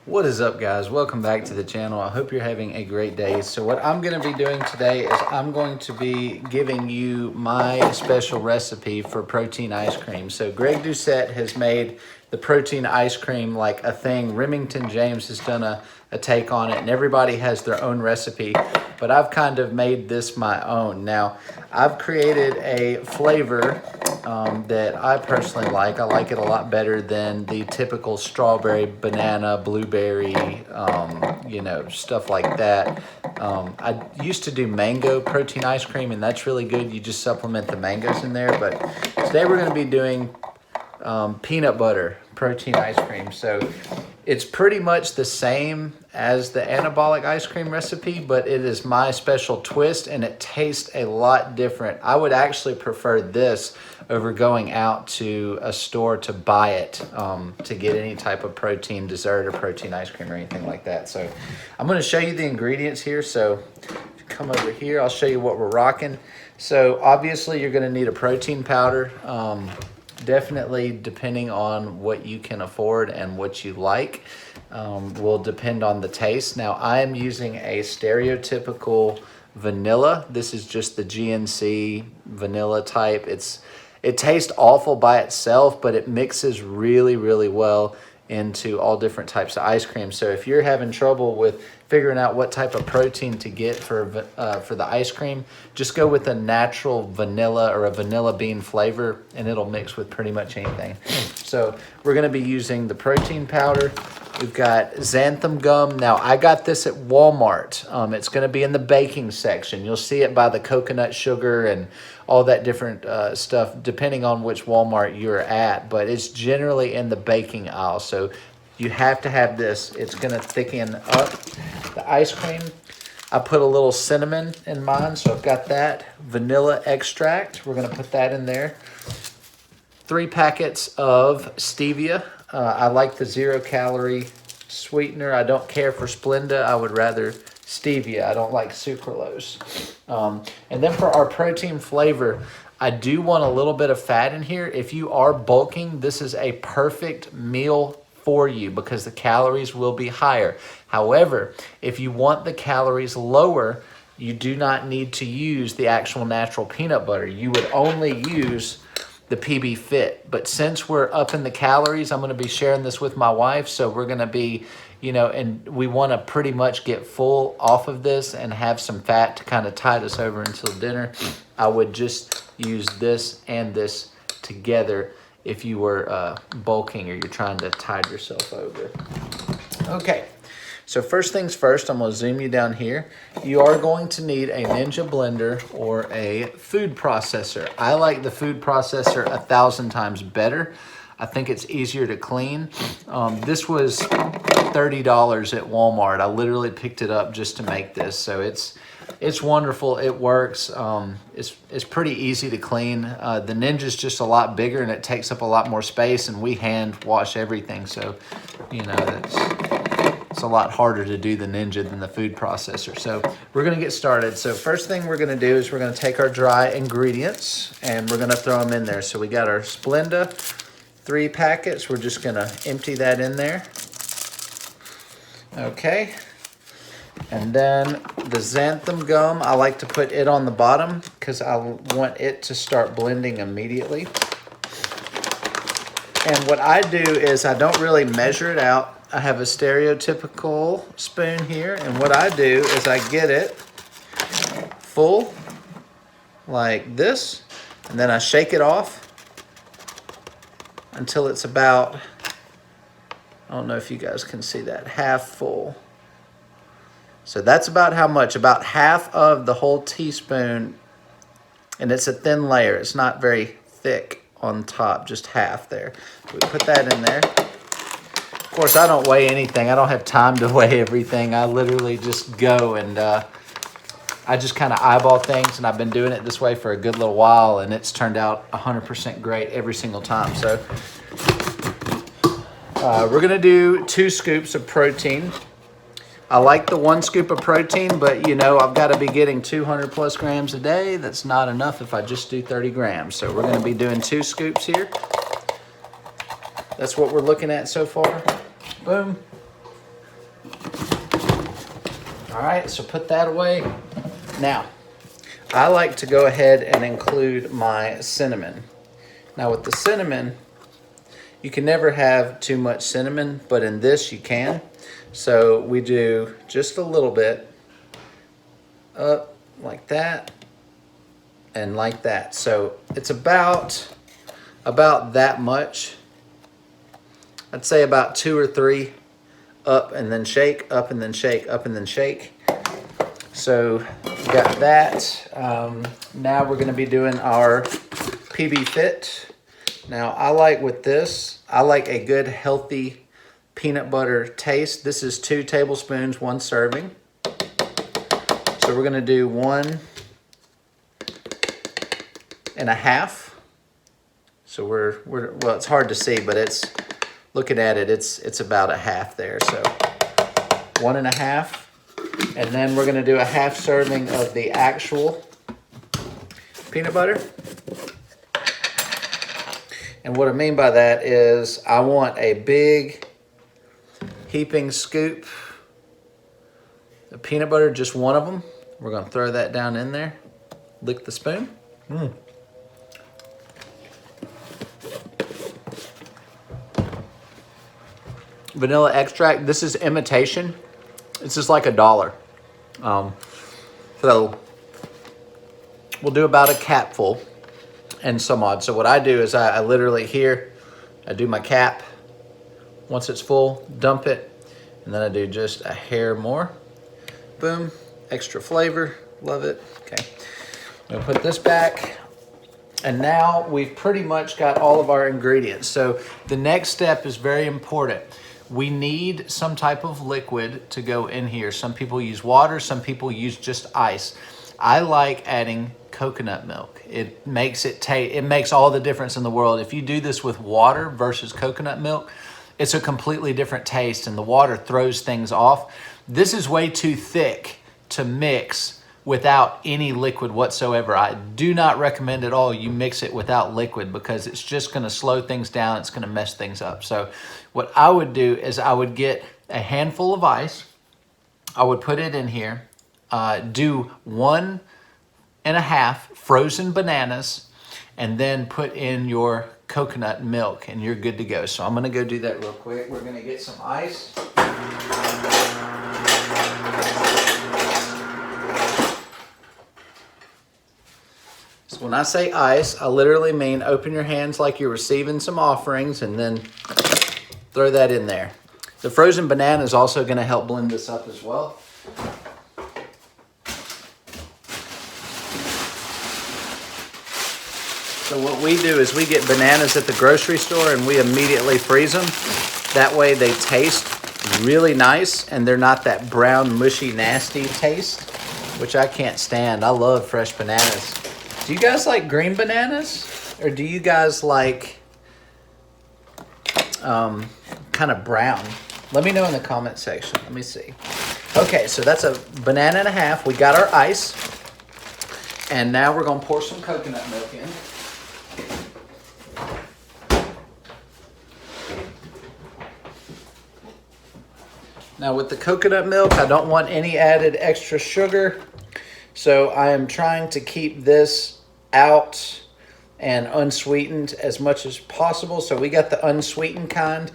What is up, guys? Welcome back to the channel. I hope you're having a great day. So what I'm going to be doing today is I'm going to be giving you my special recipe for protein ice cream. So Greg Doucette has made the protein ice cream like a thing. Remington James has done a take on it, and everybody has their own recipe, but I've kind of made this my own. Now, I've created a flavor that I personally like. I like it a lot better than the typical strawberry, banana, blueberry, stuff like that. I used to do mango protein ice cream, and that's really good. You just supplement the mangoes in there. But today we're going to be doing peanut butter protein ice cream. So it's pretty much the same as the anabolic ice cream recipe, but it is my special twist and it tastes a lot different. I would actually prefer this over going out to a store to buy it to get any type of protein dessert or protein ice cream or anything like that. So I'm going to show you the ingredients here. So if you come over here, I'll show you what we're rocking. So obviously you're going to need a protein powder. Definitely, depending on what you can afford and what you like, will depend on the taste. Now, I am using a stereotypical vanilla. This is just the GNC vanilla type. It tastes awful by itself, but it mixes really, really well into all different types of ice cream. So if you're having trouble with figuring out what type of protein to get for the ice cream, just go with a natural vanilla or a vanilla bean flavor, and it'll mix with pretty much anything. So we're going to be using the protein powder. We've got xanthan gum. Now, I got this at Walmart. It's going to be in the baking section. You'll see it by the coconut sugar and all that different stuff, depending on which Walmart you're at. But it's generally in the baking aisle. So you have to have this. It's going to thicken up the ice cream. I put a little cinnamon in mine, so I've got that. Vanilla extract. We're going to put that in there. 3 packets of stevia. I like the 0-calorie sweetener. I don't care for Splenda. I would rather stevia. I don't like sucralose. And then for our protein flavor, I do want a little bit of fat in here. If you are bulking, this is a perfect meal for you because the calories will be higher. However, if you want the calories lower, you do not need to use the actual natural peanut butter. You would only use the PB Fit. But since we're up in the calories, I'm going to be sharing this with my wife. So we're going to be, and we want to pretty much get full off of this and have some fat to kind of tide us over until dinner. I would just use this and this together if you were bulking or you're trying to tide yourself over. Okay. So first things first, I'm going to zoom you down here. You are going to need a Ninja blender or a food processor. I like the food processor 1,000 times better. I think it's easier to clean. This was $30 at Walmart. I literally picked it up just to make this. So it's wonderful. It works. It's pretty easy to clean. The Ninja's just a lot bigger and it takes up a lot more space, and we hand wash everything. So, it's a lot harder to do the Ninja than the food processor. So we're going to get started. So first thing we're going to do is we're going to take our dry ingredients and we're going to throw them in there. So we got our Splenda, 3 packets. We're just going to empty that in there. Okay. And then the xanthan gum, I like to put it on the bottom because I want it to start blending immediately. And what I do is I don't really measure it out. I have a stereotypical spoon here, and what I do is I get it full like this, and then I shake it off until it's about, I don't know if you guys can see that, half full. So that's about how much, about half of the whole teaspoon, and it's a thin layer. It's not very thick on top, just half there. We put that in there. Of course, I don't weigh anything. I don't have time to weigh everything. I literally just go and I just kind of eyeball things, and I've been doing it this way for a good little while, and it's turned out 100% great every single time. So we're going to do 2 scoops of protein. I like the 1 scoop of protein, but I've got to be getting 200 plus grams a day. That's not enough if I just do 30 grams. So we're going to be doing 2 scoops here. That's what we're looking at so far. Boom. All right, so put that away. Now, I like to go ahead and include my cinnamon. Now with the cinnamon, you can never have too much cinnamon, but in this you can. So we do just a little bit up like that and like that. So it's about that much. I'd say about 2 or 3 up and then shake, up and then shake, up and then shake. So we got that. Now we're gonna be doing our PB Fit. Now I like with this, I like a good healthy peanut butter taste. This is 2 tablespoons, 1 serving. So we're gonna do 1 1/2. So we're well, it's hard to see, but it's, looking at it, it's about a half there. So 1 1/2. And then we're gonna do a 1/2 serving of the actual peanut butter. And what I mean by that is I want a big heaping scoop of peanut butter, just 1 of them. We're gonna throw that down in there, lick the spoon. Vanilla extract, this is imitation. It's just like $1. So we'll do about a capful and some odd. So what I do is I literally here, I do my cap. Once it's full, dump it. And then I do just a hair more. Boom, extra flavor, love it. Okay, I'm gonna put this back. And now we've pretty much got all of our ingredients. So the next step is very important. We need some type of liquid to go in here. Some people use water, some people use just ice. I like adding coconut milk. It makes it makes all the difference in the world. If you do this with water versus coconut milk, it's a completely different taste, and the water throws things off. This is way too thick to mix without any liquid whatsoever. I do not recommend at all you mix it without liquid, because it's just gonna slow things down. It's gonna mess things up. So what I would do is I would get a handful of ice. I would put it in here, do 1 1/2 frozen bananas, and then put in your coconut milk, and you're good to go. So I'm gonna go do that real quick. We're gonna get some ice. So when I say ice, I literally mean open your hands like you're receiving some offerings and then throw that in there. The frozen banana is also going to help blend this up as well. So what we do is we get bananas at the grocery store and we immediately freeze them. That way they taste really nice and they're not that brown, mushy, nasty taste, which I can't stand. I love fresh bananas. Do you guys like green bananas? Or do you guys like kind of brown? Let me know in the comment section. Let me see. Okay, so that's a banana and a half. We got our ice. And now we're gonna pour some coconut milk in. Now with the coconut milk, I don't want any added extra sugar. So I am trying to keep this out and unsweetened as much as possible. So we got the unsweetened kind.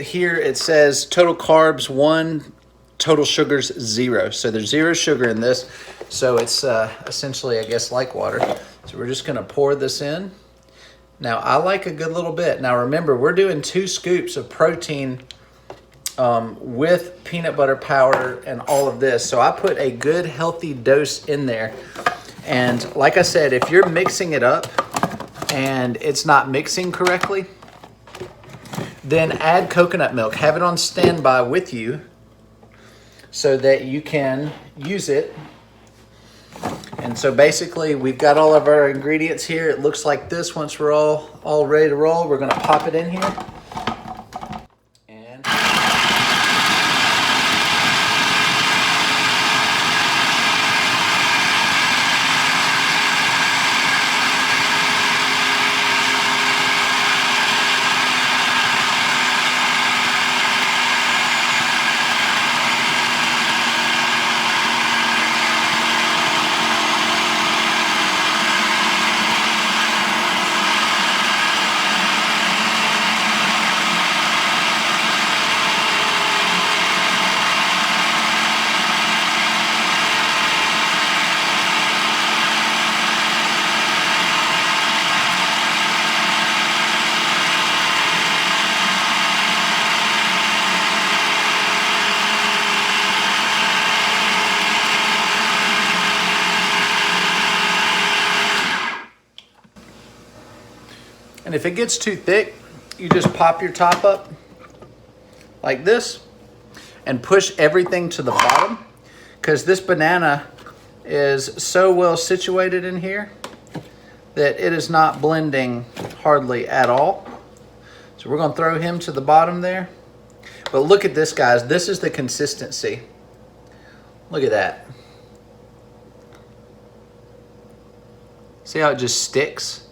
Here it says total carbs 1, total sugars 0. So there's 0 sugar in this. So it's essentially, I guess, like water. So we're just gonna pour this in. Now I like a good little bit. Now remember, we're doing 2 scoops of protein with peanut butter powder and all of this. So I put a good healthy dose in there. And like I said, if you're mixing it up and it's not mixing correctly, then add coconut milk. Have it on standby with you so that you can use it. And so basically we've got all of our ingredients here. It looks like this. Once we're all ready to roll, we're gonna pop it in here. And if it gets too thick, you just pop your top up like this and push everything to the bottom, because this banana is so well situated in here that it is not blending hardly at all. So we're gonna throw him to the bottom there. But look at this, guys. This is the consistency. Look at that. See how it just sticks?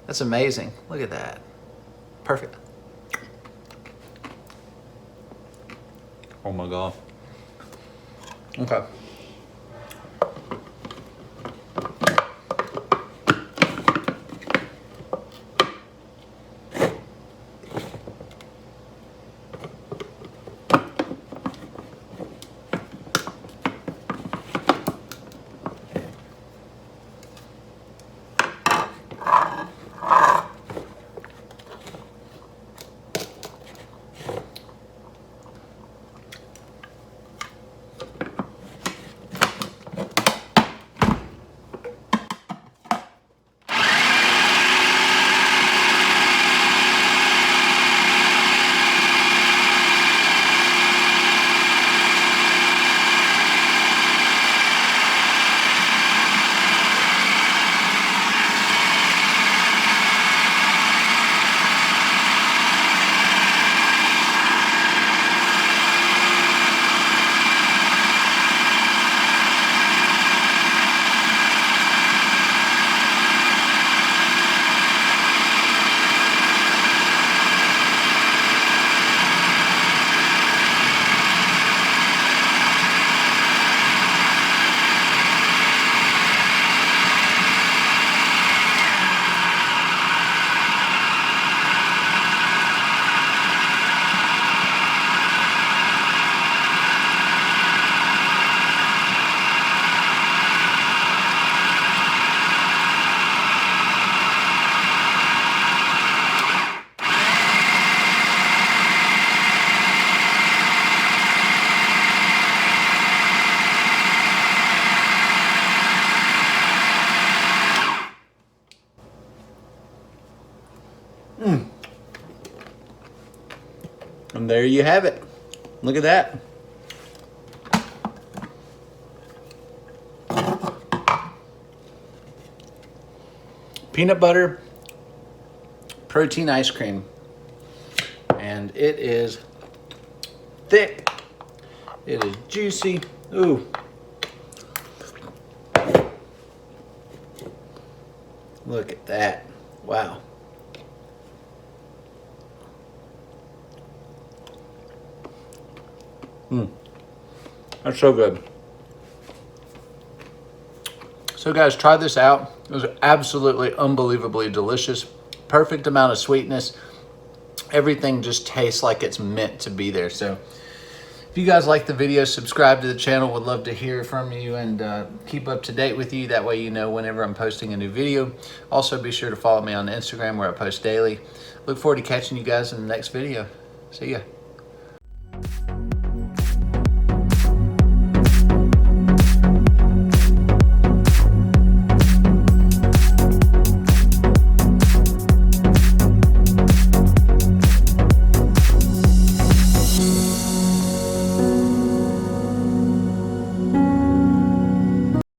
That's amazing. Look at that. Perfect. Oh my God. Okay. And there you have it. Look at that. Peanut butter protein ice cream. And it is thick. It is juicy. Ooh. Look at that. Wow. That's so good. So guys, try this out. It was absolutely unbelievably delicious. Perfect amount of sweetness. Everything just tastes like it's meant to be there. So if you guys like the video, subscribe to the channel. Would love to hear from you and keep up to date with you. That way you know whenever I'm posting a new video. Also be sure to follow me on Instagram where I post daily. Look forward to catching you guys in the next video. See ya.